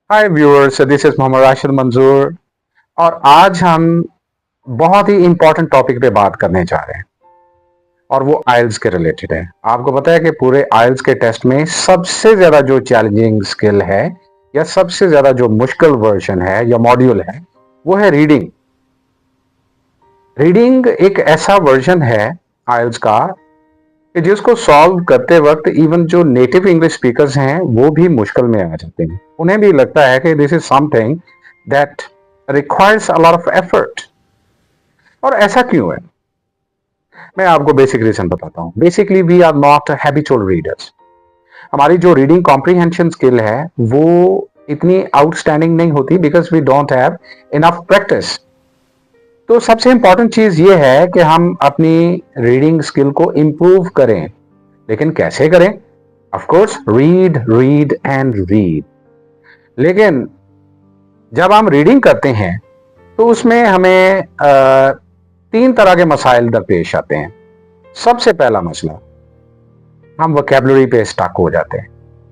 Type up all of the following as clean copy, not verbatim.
Hi viewers, this is Mohammad Rashid Manzoor और आज हम बहुत ही इंपॉर्टेंट टॉपिक पे बात करने जा रहे हैं और वो आइल्स के रिलेटेड है। आपको पता है कि पूरे आइल्स के टेस्ट में सबसे ज्यादा जो चैलेंजिंग स्किल है या सबसे ज्यादा जो मुश्किल वर्जन है या मॉड्यूल है वो है रीडिंग। रीडिंग एक ऐसा वर्जन है आइल्स का कि जिसको सॉल्व करते वक्त इवन जो नेटिव इंग्लिश स्पीकर्स हैं वो भी मुश्किल में आ जाते हैं। उन्हें भी लगता है कि this is something that requires a lot of effort. और ऐसा क्यों है, मैं आपको बेसिक रीजन बताता हूं। Basically we are not habitual readers. हमारी जो रीडिंग कॉम्प्रीहेंशन स्किल है वो इतनी आउटस्टैंडिंग नहीं होती because we don't have enough practice. तो सबसे इंपॉर्टेंट चीज ये है कि हम अपनी रीडिंग स्किल को इंप्रूव करें। लेकिन कैसे करें? Of course read read and read. लेकिन जब हम रीडिंग करते हैं तो उसमें हमें तीन तरह के मसाइल दरपेश आते हैं। सबसे पहला मसला, हम वोकैबुलरी पे स्टक हो जाते हैं।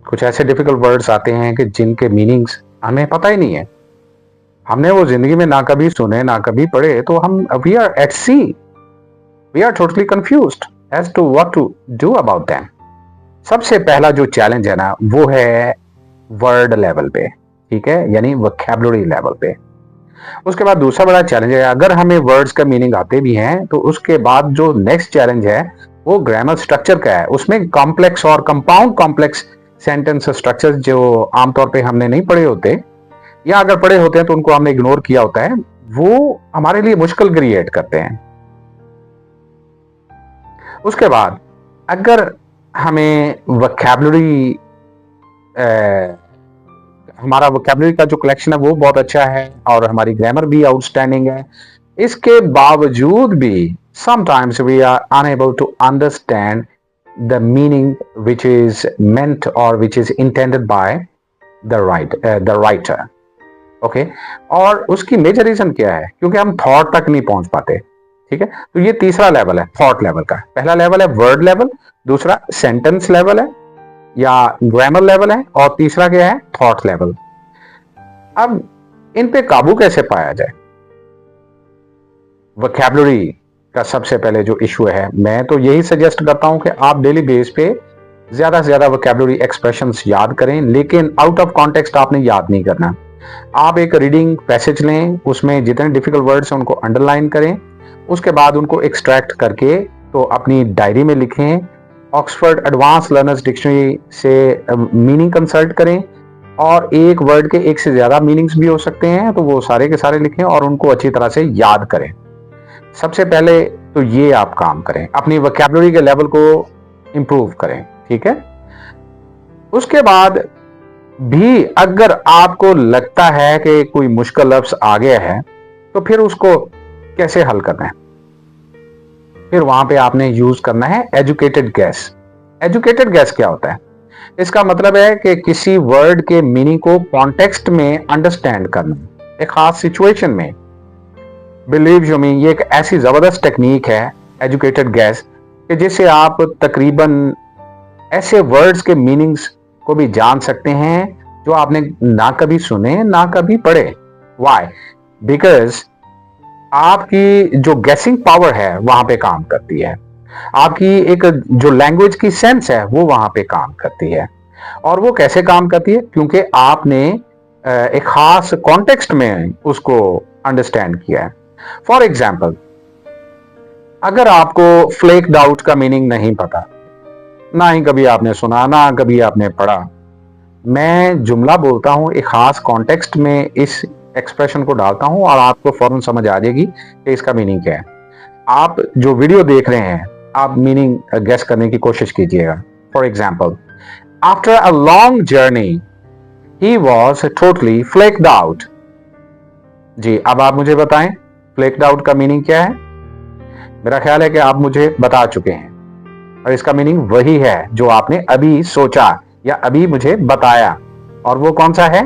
कुछ ऐसे डिफिकल्ट वर्ड्स आते हैं कि जिनके मीनिंग्स हमें पता ही नहीं है, हमने वो जिंदगी में ना कभी सुने ना कभी पढ़े, तो हम we are at sea, we are totally confused as to what to do about them. सबसे पहला जो चैलेंज है ना वो है वर्ड लेवल पे, ठीक है, यानी वोकैबुलरी लेवल पे। उसके बाद दूसरा बड़ा चैलेंज है, अगर हमें वर्ड्स का मीनिंग आते भी हैं तो उसके बाद जो नेक्स्ट चैलेंज है वो ग्रामर स्ट्रक्चर का है। उसमें कॉम्प्लेक्स और कंपाउंड कॉम्प्लेक्स सेंटेंस स्ट्रक्चर्स जो आमतौर पे हमने नहीं पढ़े होते या अगर पढ़े होते हैं तो उनको हमने इग्नोर किया होता है, वो हमारे लिए मुश्किल क्रिएट करते हैं। उसके बाद अगर हमें वोकैबुलरी हमारा वोकैबुलरी का जो कलेक्शन है वो बहुत अच्छा है और हमारी ग्रामर भी आउटस्टैंडिंग है, इसके बावजूद भी sometimes we are unable to understand the meaning which is meant और which is intended by the writer. Okay, और उसकी मेजर रीजन क्या है? क्योंकि हम थॉट तक नहीं पहुंच पाते। ठीक है, तो ये तीसरा लेवल है थॉट लेवल का। पहला लेवल है वर्ड लेवल, दूसरा सेंटेंस लेवल है या ग्रामर लेवल है, और तीसरा क्या है? Thought level. अब इन पे काबू कैसे पाया जाए? वोकैबुलरी का सबसे पहले जो इशू है, मैं तो यही सजेस्ट करता हूं कि आप डेली बेस पे ज्यादा से ज्यादा वोकैबुलरी एक्सप्रेशंस याद करें, लेकिन आउट ऑफ कॉन्टेक्स्ट आपने याद नहीं करना। आप एक रीडिंग पैसेज लें, उसमें जितने डिफिकल्ट वर्ड्स हैं उनको अंडरलाइन करें, उसके बाद उनको एक्सट्रैक्ट करके तो अपनी डायरी में लिखें, ऑक्सफोर्ड एडवांस लर्नर्स डिक्शनरी से मीनिंग कंसल्ट करें, और एक वर्ड के एक से ज्यादा मीनिंग्स भी हो सकते हैं तो वो सारे के सारे लिखें और उनको अच्छी तरह से याद करें। सबसे पहले तो ये आप काम करें, अपनी वोकैबुलरी के लेवल को इंप्रूव करें। ठीक है, उसके बाद भी अगर आपको लगता है कि कोई मुश्किल लफ्ज आ गया है तो फिर उसको कैसे हल करना है? फिर वहां पे आपने यूज करना है एजुकेटेड गैस। एजुकेटेड गैस क्या होता है? इसका मतलब है कि किसी वर्ड के मीनिंग को कॉन्टेक्स्ट में अंडरस्टैंड करना एक खास सिचुएशन में। बिलीव यू मी, ये एक ऐसी जबरदस्त टेक्निक है एजुकेटेड गैस कि जिससे आप तकरीबन ऐसे वर्ड्स के मीनिंग्स को भी जान सकते हैं जो आपने ना कभी सुने ना कभी पढ़े। व्हाई? बिकॉज आपकी जो गैसिंग पावर है वहां पे काम करती है, आपकी एक जो लैंग्वेज की सेंस है वो वहां पे काम करती है। और वो कैसे काम करती है? क्योंकि आपने एक खास कॉन्टेक्स्ट में उसको अंडरस्टैंड किया है। फॉर एग्जाम्पल, अगर आपको फ्लेक्ड आउट का मीनिंग नहीं पता, ना ही कभी आपने सुना ना कभी आपने पढ़ा, मैं जुमला बोलता हूं एक खास कॉन्टेक्स्ट में, इस एक्सप्रेशन को डालता हूं और आपको फौरन समझ आ जाएगी कि इसका मीनिंग क्या है। आप जो वीडियो देख रहे हैं आप मीनिंग गेस करने की कोशिश कीजिएगा। For example, after a long journey he was totally flaked out. जी, अब आप मुझे बताएं फ्लेक्ड आउट का मीनिंग क्या है? मेरा ख्याल है कि आप मुझे बता चुके हैं और इसका मीनिंग वही है जो आपने अभी सोचा या अभी मुझे बताया, और वो कौन सा है?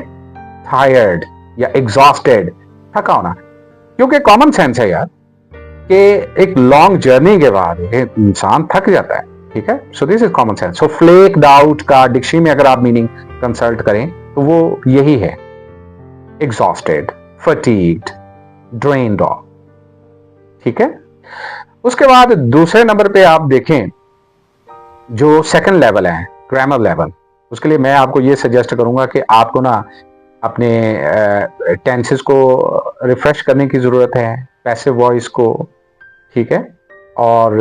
टायर्ड या एग्जॉस्टेड, थका होना। क्योंकि कॉमन सेंस है यार कि एक लॉन्ग जर्नी के बाद इंसान थक जाता है। ठीक है, so this is common sense. So flaked out का डिक्शनरी में अगर आप मीनिंग कंसल्ट करें तो वो यही है एग्जॉस्टेड, फटीग्ड, ड्रेन्ड ऑफ। ठीक है। उसके बाद दूसरे नंबर पे आप देखें जो सेकंड लेवल है, ग्रामर लेवल, उसके लिए मैं आपको ये सजेस्ट करूंगा कि आपको ना अपने टेंसेस को रिफ्रेश करने की ज़रूरत है, पैसिव वॉइस को, ठीक है, और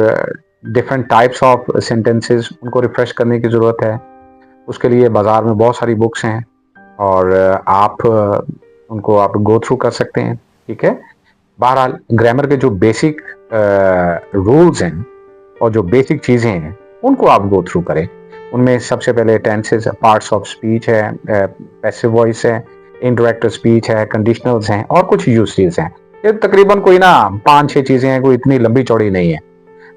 डिफरेंट टाइप्स ऑफ सेंटेंसेस उनको रिफ्रेश करने की ज़रूरत है। उसके लिए बाज़ार में बहुत सारी बुक्स हैं और आप उनको आप गो थ्रू कर सकते हैं। ठीक है। बहरहाल ग्रामर के जो बेसिक रूल्स हैं और जो बेसिक चीज़ें हैं उनको आप गो थ्रू करें। उनमें सबसे पहले टेंसेस, पार्ट्स ऑफ स्पीच है, पैसिव वॉइस है, इनडायरेक्ट स्पीच है, कंडीशनल्स हैं और कुछ यूसेज हैं। ये तकरीबन कोई ना 5-6 चीज़ें हैं, कोई इतनी लंबी चौड़ी नहीं है।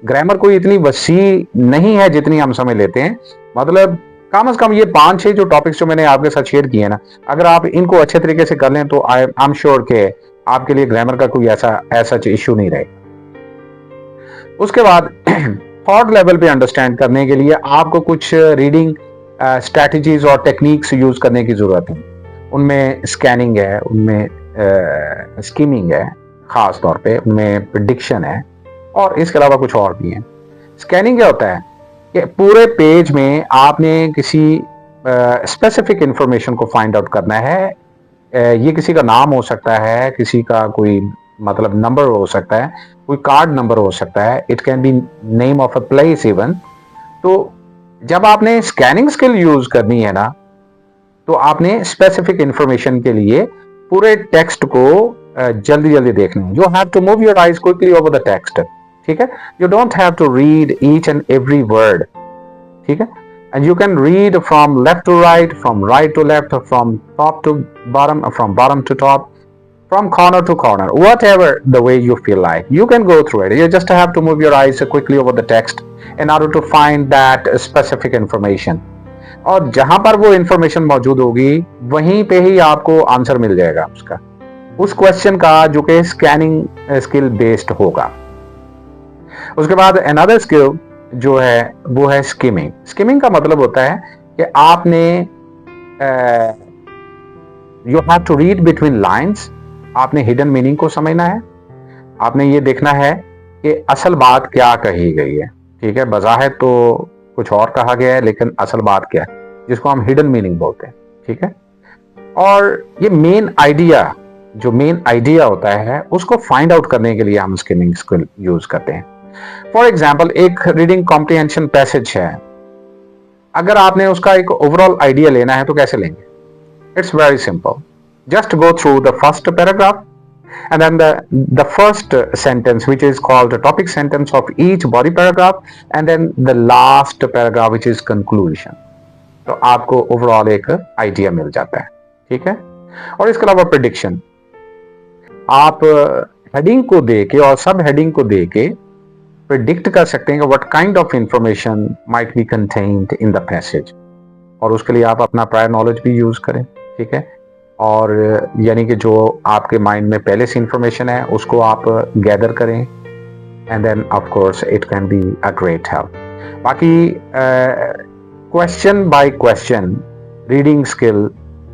ग्रामर कोई इतनी वसी नहीं है जितनी हम समझ लेते हैं। मतलब कम से कम ये 5-6 जो टॉपिक्स जो मैंने आपके साथ शेयर किए हैं ना, अगर आप इनको अच्छे तरीके से कर लें तो आई एम श्योर के आपके लिए ग्रामर का कोई ऐसा इश्यू नहीं रहेगा। उसके बाद थर्ड लेवल पे अंडरस्टैंड करने के लिए आपको कुछ रीडिंग स्ट्रैटेजीज और टेक्निक्स यूज करने की जरूरत है। उनमें स्कैनिंग है, उनमें स्कीमिंग है, खास तौर पे उनमें प्रेडिक्शन है और इसके अलावा कुछ और भी है। स्कैनिंग क्या होता है कि पूरे पेज में आपने किसी स्पेसिफिक इंफॉर्मेशन को फाइंड आउट करना है। ये किसी का नाम हो सकता है, किसी का कोई मतलब नंबर हो सकता है, कोई कार्ड नंबर हो सकता है, it can B name of a place even. तो जब आपने स्कैनिंग स्किल यूज करनी है ना, तो आपने स्पेसिफिक इंफॉर्मेशन के लिए पूरे टेक्स्ट को जल्दी जल्दी देखना है। You have to move your eyes quickly over the text. ठीक है। You don't have to read each and every word. ठीक है। And you can read from left to right, from right to left, from top to bottom, from bottom to top, from corner to corner, whatever the way you feel like. You can go through it. You just have to move your eyes quickly over the text in order to find that specific information. और जहां पर वो information मौजूद होगी वहीं पे ही आपको answer मिल जाएगा उसका, उस क्वेश्चन का जो कि स्कैनिंग स्किल बेस्ड होगा। उसके बाद अनदर स्किल जो है वो है स्किमिंग। स्किमिंग का मतलब होता है कि आपने you have to read between lines. आपने हिडन मीनिंग को समझना है। आपने ये देखना है कि असल बात क्या कही गई है। ठीक है। बज़ाहिर तो कुछ और कहा गया है लेकिन असल बात क्या है, जिसको हम हिडन मीनिंग बोलते हैं। ठीक है। और ये मेन आइडिया होता है उसको फाइंड आउट करने के लिए हम स्किमिंग स्किल यूज करते हैं। फॉर एग्जाम्पल, एक रीडिंग कॉम्प्रिहेंशन पैसेज है, अगर आपने उसका एक ओवरऑल आइडिया लेना है तो कैसे लेंगे? It's very simple. Just go through the first paragraph and then the first sentence which is called the topic sentence of each body paragraph and then the last paragraph which is conclusion। तो आपको overall एक idea मिल जाता है। ठीक है। और इसके अलावा प्रेडिक्शन, आप हेडिंग को देके और सब हेडिंग को देके प्रेडिक्ट कर सकते हैं कि what kind of information might be contained in the passage, और उसके लिए आप अपना प्रायर नॉलेज भी यूज करें। ठीक है। और यानी कि जो आपके माइंड में पहले से इंफॉर्मेशन है उसको आप गैदर करें and then of course it can be a great help. बाकी question by question reading skill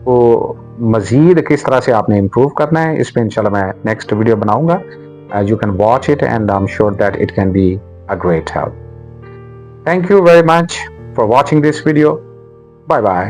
को मजीद किस तरह से आपने इम्प्रूव करना है, इस पर इंशाल्लाह मैं नेक्स्ट वीडियो बनाऊंगा। You can watch it and I'm sure that it can be a great help. Thank you very much for watching this video. Bye bye.